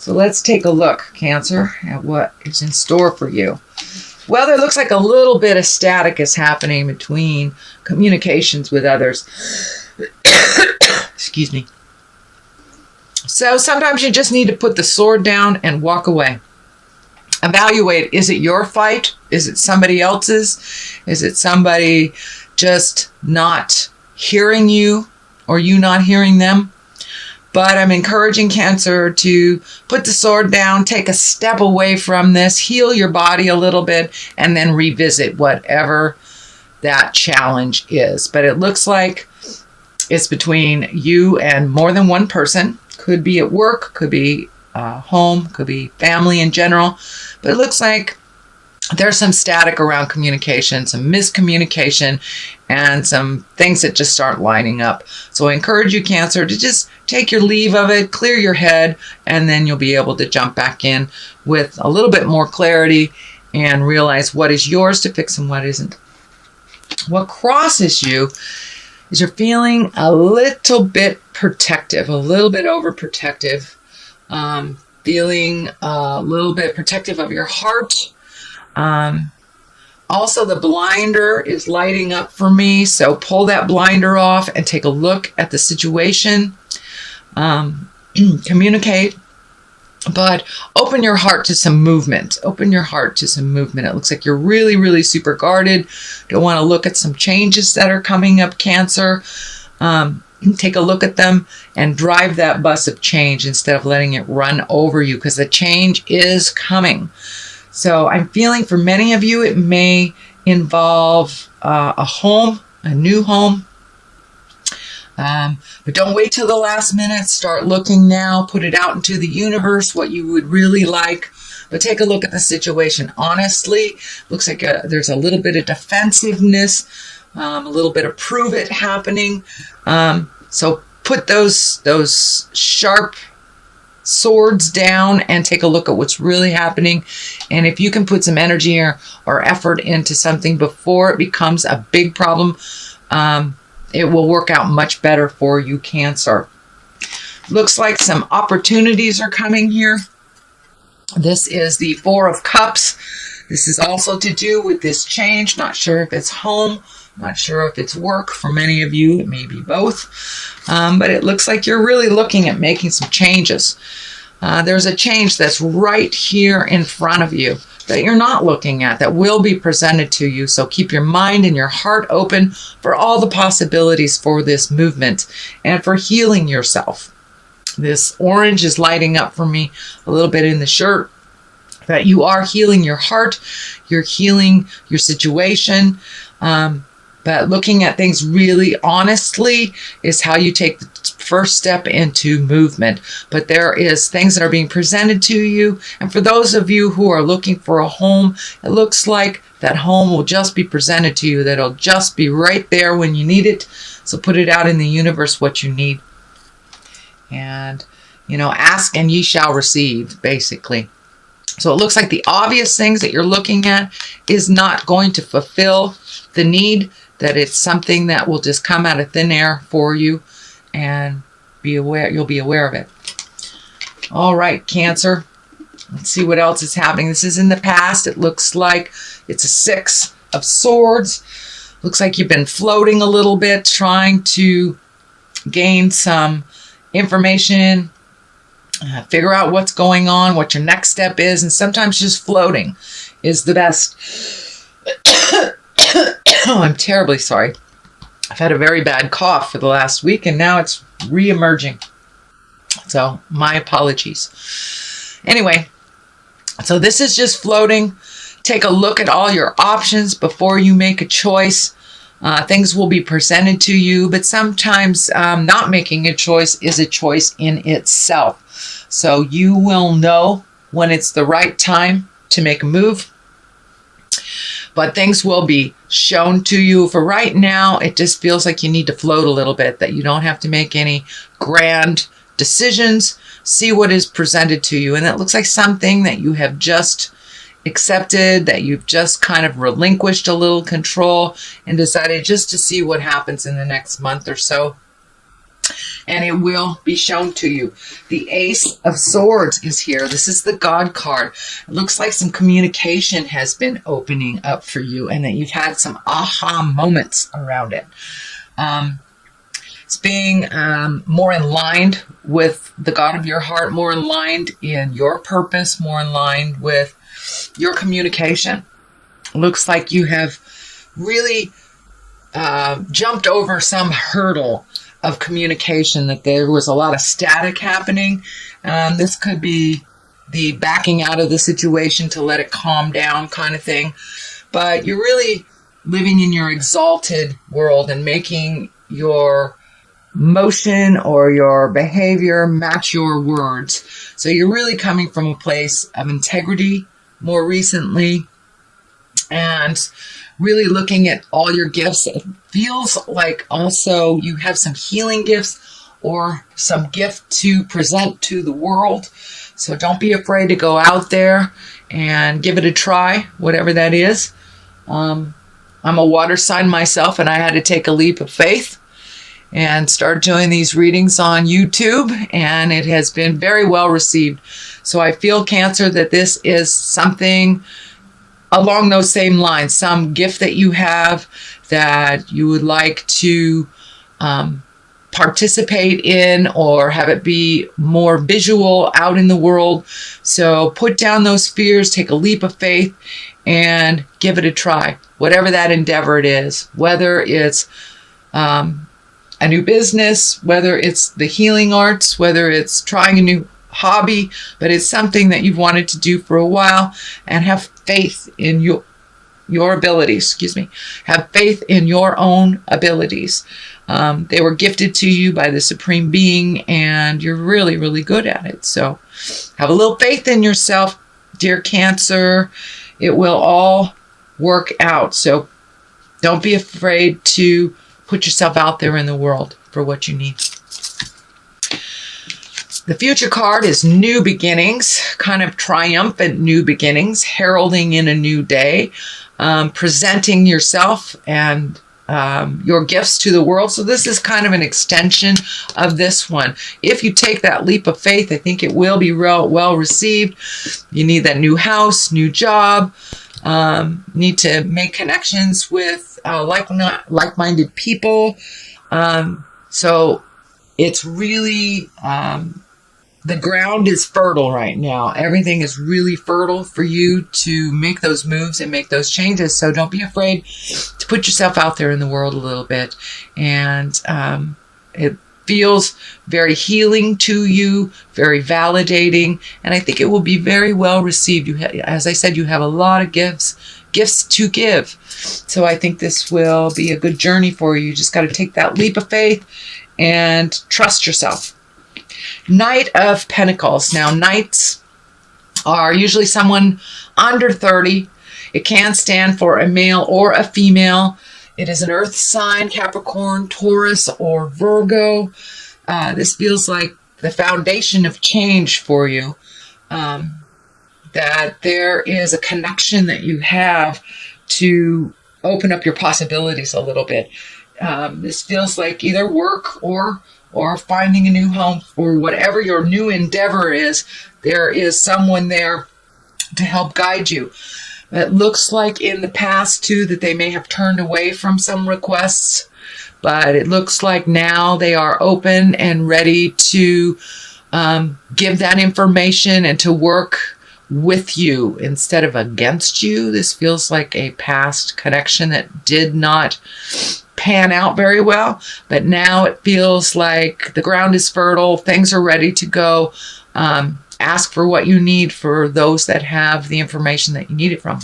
So let's take a look, Cancer, at what is in store for you. Well, there looks like a little bit of static is happening between communications with others. Excuse me. So sometimes you just need to put the sword down and walk away. Evaluate, is it your fight? Is it somebody else's? Is it somebody just not hearing you or you not hearing them? But I'm encouraging Cancer to put the sword down, take a step away from this, heal your body a little bit, and then revisit whatever that challenge is. But it looks like it's between you and more than one person. Could be at work, could be home, could be family in general. But it looks like there's some static around communication, some miscommunication, and some things that just aren't lining up. So I encourage you, Cancer, to just take your leave of it, clear your head, and then you'll be able to jump back in with a little bit more clarity and realize what is yours to fix and what isn't. What crosses you is you're feeling a little bit protective, a little bit overprotective, feeling a little bit protective of your heart. Also, the blinder is lighting up for me, so pull that blinder off and take a look at the situation. Communicate, but open your heart to some movement. Open your heart to some movement. It looks like you're really, really super guarded. Don't want to look at some changes that are coming up, Cancer. Take a look at them and drive that bus of change instead of letting it run over you, because the change is coming. So I'm feeling for many of you, it may involve a home, a new home. But don't wait till the last minute. Start looking now. Put it out into the universe, what you would really like. But take a look at the situation. Honestly, looks like there's a little bit of defensiveness, a little bit of prove it happening. So put those sharp swords down and take a look at what's really happening. And if you can put some energy or effort into something before it becomes a big problem, it will work out much better for you, Cancer. Looks like some opportunities are coming here. This is the Four of Cups. This is also to do with this change. Not sure if it's home. Not sure if it's work. For many of you, it may be both. But it looks like you're really looking at making some changes. There's a change that's right here in front of you that you're not looking at, that will be presented to you. So keep your mind and your heart open for all the possibilities for this movement and for healing yourself. This orange is lighting up for me a little bit in the shirt, that you are healing your heart, you're healing your situation. But looking at things really honestly is how you take the first step into movement. But there is things that are being presented to you. And for those of you who are looking for a home, it looks like that home will just be presented to you. That'll just be right there when you need it. So put it out in the universe what you need. And, ask and ye shall receive, basically. So it looks like the obvious things that you're looking at is not going to fulfill the need, that it's something that will just come out of thin air for you, and you'll be aware of it. All right, Cancer. Let's see what else is happening. This is in the past. It looks like it's a Six of Swords. Looks like you've been floating a little bit, trying to gain some information, figure out what's going on, what your next step is, and sometimes just floating is the best. Oh, I'm terribly sorry. I've had a very bad cough for the last week, and now it's re-emerging. So my apologies. Anyway, so this is just floating. Take a look at all your options before you make a choice. Things will be presented to you, but sometimes not making a choice is a choice in itself. So you will know when it's the right time to make a move. But things will be shown to you. For right now, it just feels like you need to float a little bit, that you don't have to make any grand decisions. See what is presented to you. And it looks like something that you have just accepted, that you've just kind of relinquished a little control and decided just to see what happens in the next month or so. and it will be shown to you. The Ace of Swords is here. This is the God card. It looks like some communication has been opening up for you and that you've had some aha moments around it. It's being more aligned with the God of your heart, more aligned in your purpose, more aligned with your communication. It looks like you have really jumped over some hurdle of communication, that there was a lot of static happening. This could be the backing out of the situation to let it calm down kind of thing. But you're really living in your exalted world and making your motion or your behavior match your words. So you're really coming from a place of integrity more recently, and really looking at all your gifts. It feels like also you have some healing gifts or some gift to present to the world. So don't be afraid to go out there and give it a try, whatever that is. I'm a water sign myself, and I had to take a leap of faith and start doing these readings on YouTube, and it has been very well received. So I feel, Cancer, that this is something along those same lines, some gift that you have that you would like to participate in or have it be more visual out in the world. So put down those fears, take a leap of faith, and give it a try, whatever that endeavor it is, whether it's a new business, whether it's the healing arts, whether it's trying a new hobby, but it's something that you've wanted to do for a while, and have faith in your abilities. Have faith in your own abilities. They were gifted to you by the Supreme Being, and you're really, really good at it. So have a little faith in yourself, dear Cancer. It will all work out. So don't be afraid to put yourself out there in the world for what you need. The future card is new beginnings, kind of triumphant new beginnings, heralding in a new day, presenting yourself and your gifts to the world. So this is kind of an extension of this one. If you take that leap of faith, I think it will be well received. You need that new house, new job, need to make connections with like-minded people. So it's really, the ground is fertile right now. Everything is really fertile for you to make those moves and make those changes. So don't be afraid to put yourself out there in the world a little bit. And it feels very healing to you, very validating, and I think it will be very well received. As I said, you have a lot of gifts to give. So I think this will be a good journey for you. You just got to take that leap of faith and trust yourself. Knight of Pentacles. Now, knights are usually someone under 30. It can stand for a male or a female. It is an earth sign, Capricorn, Taurus, or Virgo. This feels like the foundation of change for you. That there is a connection that you have to open up your possibilities a little bit. This feels like either work or finding a new home, or whatever your new endeavor is. There is someone there to help guide you. It looks like in the past too that they may have turned away from some requests, but it looks like now they are open and ready to give that information and to work with you instead of against you. This feels like a past connection that did not pan out very well, but now it feels like the ground is fertile, things are ready to go. Ask for what you need for those that have the information that you need it from.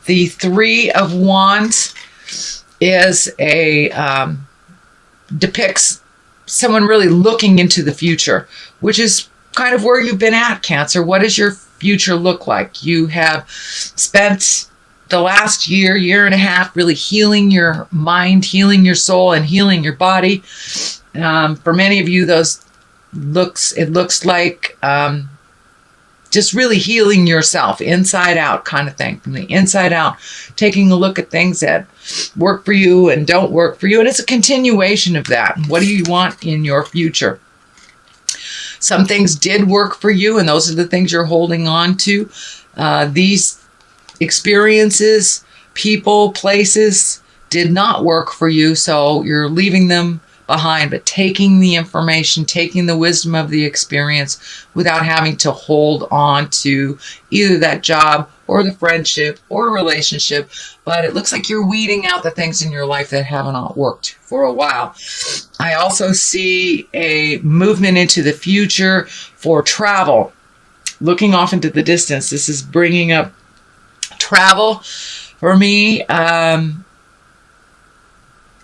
The Three of Wands is depicts someone really looking into the future, which is kind of where you've been at, Cancer. What does your future look like? You have spent the last year and a half really healing your mind, healing your soul, and healing your body. For many of you, it looks like just really healing yourself inside out kind of thing, from the inside out, taking a look at things that work for you and don't work for you. And it's a continuation of that. What do you want in your future? Some things did work for you, and those are the things you're holding on to. These experiences, people, places did not work for you, so you're leaving them behind, but taking the information, taking the wisdom of the experience without having to hold on to either that job or the friendship or relationship. But it looks like you're weeding out the things in your life that haven't worked for a while. I also see a movement into the future for travel. Looking off into the distance, this is bringing up travel for me.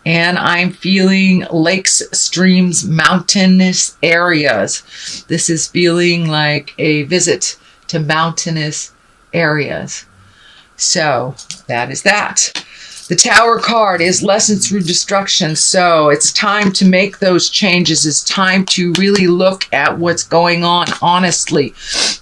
And I'm feeling lakes, streams, mountainous areas. This is feeling like a visit to mountainous areas. So that is that. The Tower card is lessons through destruction. So it's time to make those changes. It's time to really look at what's going on honestly.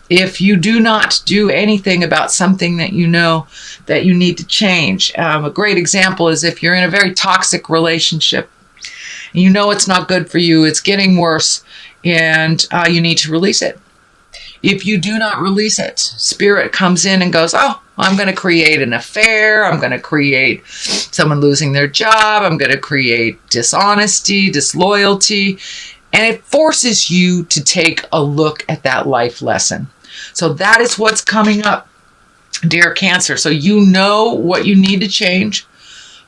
If you do not do anything about something that you know that you need to change. A great example is if you're in a very toxic relationship. You know it's not good for you. It's getting worse. And you need to release it. If you do not release it, spirit comes in and goes, oh, I'm going to create an affair. I'm going to create someone losing their job. I'm going to create dishonesty, disloyalty. And it forces you to take a look at that life lesson. So that is what's coming up, dear Cancer. So you know what you need to change.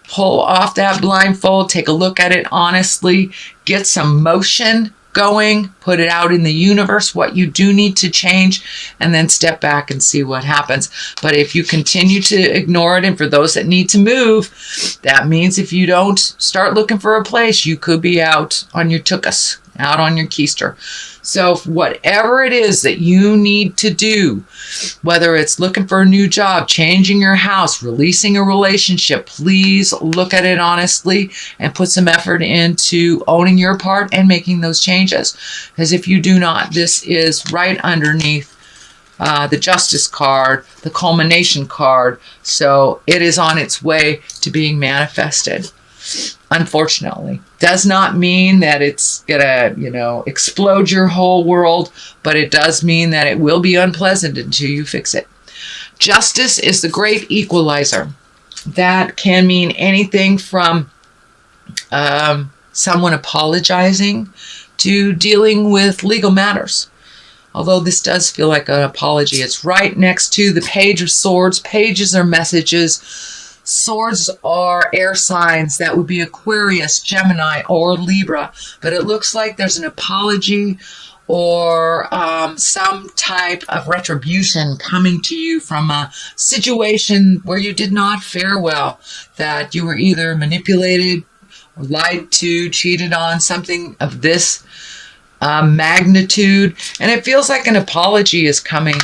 Pull off that blindfold. Take a look at it honestly. Get some motion going, put it out in the universe, what you do need to change, and then step back and see what happens. But if you continue to ignore it, and for those that need to move, that means if you don't start looking for a place, you could be out on your tuchus, out on your keister. So whatever it is that you need to do, whether it's looking for a new job, changing your house, releasing a relationship, please look at it honestly and put some effort into owning your part and making those changes. Because if you do not, this is right underneath the Justice card, the Culmination card. So it is on its way to being manifested. Unfortunately, does not mean that it's gonna, explode your whole world, but it does mean that it will be unpleasant until you fix it. Justice is the great equalizer. That can mean anything from someone apologizing to dealing with legal matters. Although this does feel like an apology. It's right next to the Page of Swords. Pages are messages. Swords are air signs. That would be Aquarius, Gemini, or Libra. But it looks like there's an apology or some type of retribution coming to you from a situation where you did not fare well, that you were either manipulated or lied to, cheated on, something of this magnitude. And it feels like an apology is coming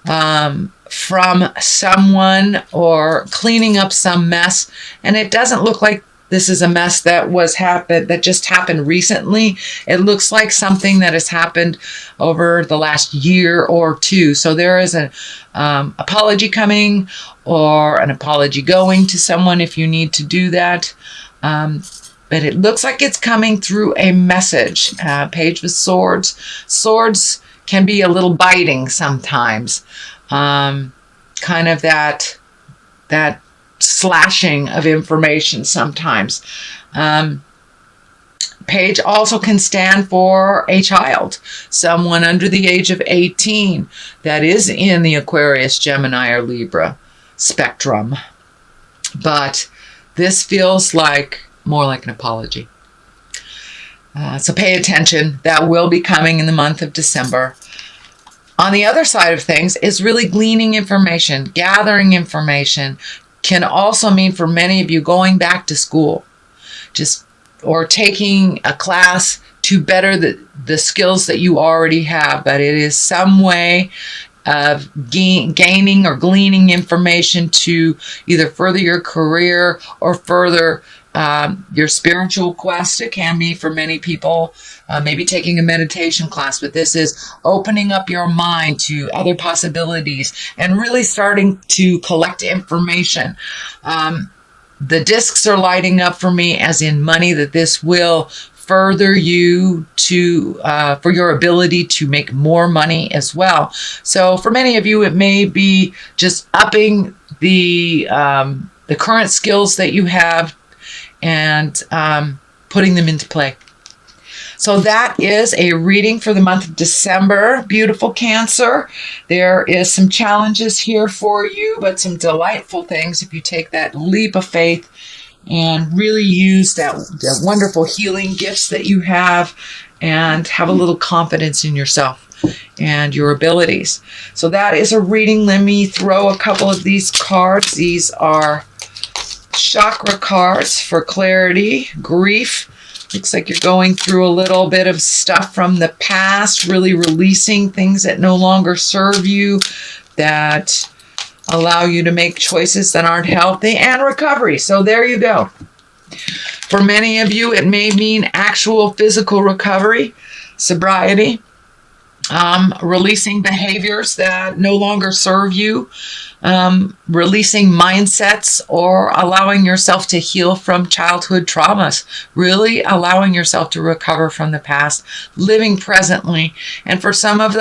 from someone or cleaning up some mess. And it doesn't look like this is a mess that just happened recently. It looks like something that has happened over the last year or two. So there is an apology coming or an apology going to someone if you need to do that. But it looks like it's coming through a message. Page of Swords. Swords can be a little biting sometimes. Kind of that slashing of information sometimes. Page also can stand for a child, someone under the age of 18 that is in the Aquarius, Gemini, or Libra spectrum. But this feels more like an apology. So pay attention. That will be coming in the month of December. On the other side of things is really gleaning information, gathering information. Can also mean for many of you going back to school, or taking a class to better the skills that you already have. But it is some way of gaining or gleaning information to either further your career or further your spiritual quest. It can be for many people, maybe taking a meditation class, but this is opening up your mind to other possibilities and really starting to collect information. The discs are lighting up for me as in money, that this will further you to for your ability to make more money as well. So for many of you, it may be just upping the current skills that you have and putting them into play. So that is a reading for the month of December. Beautiful Cancer. There is some challenges here for you, but some delightful things if you take that leap of faith and really use that wonderful healing gifts that you have and have a little confidence in yourself and your abilities. So that is a reading. Let me throw a couple of these cards. These are chakra cards for clarity, grief. Looks like you're going through a little bit of stuff from the past, really releasing things that no longer serve you, that allow you to make choices that aren't healthy, and recovery. So there you go. For many of you, it may mean actual physical recovery, sobriety, releasing behaviors that no longer serve you, releasing mindsets, or allowing yourself to heal from childhood traumas, really allowing yourself to recover from the past, living presently. And for some of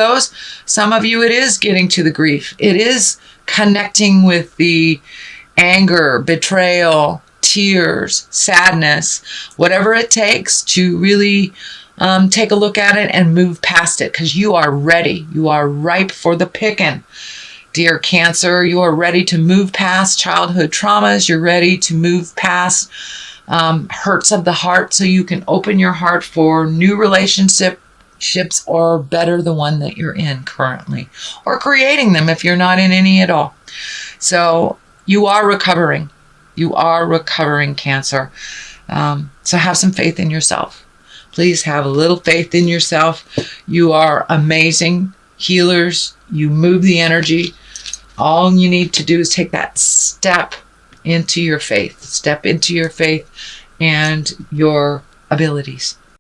you, it is getting to the grief. It is connecting with the anger, betrayal, tears, sadness, whatever it takes to really take a look at it and move past it, because you are ready. You are ripe for the picking. Dear Cancer, you are ready to move past childhood traumas. You're ready to move past hurts of the heart, so you can open your heart for new relationships, or better the one that you're in currently, or creating them if you're not in any at all. So you are recovering. You are recovering, Cancer. So have some faith in yourself. Please have a little faith in yourself. You are amazing healers. You move the energy. All you need to do is take that step into your faith. Step into your faith and your abilities.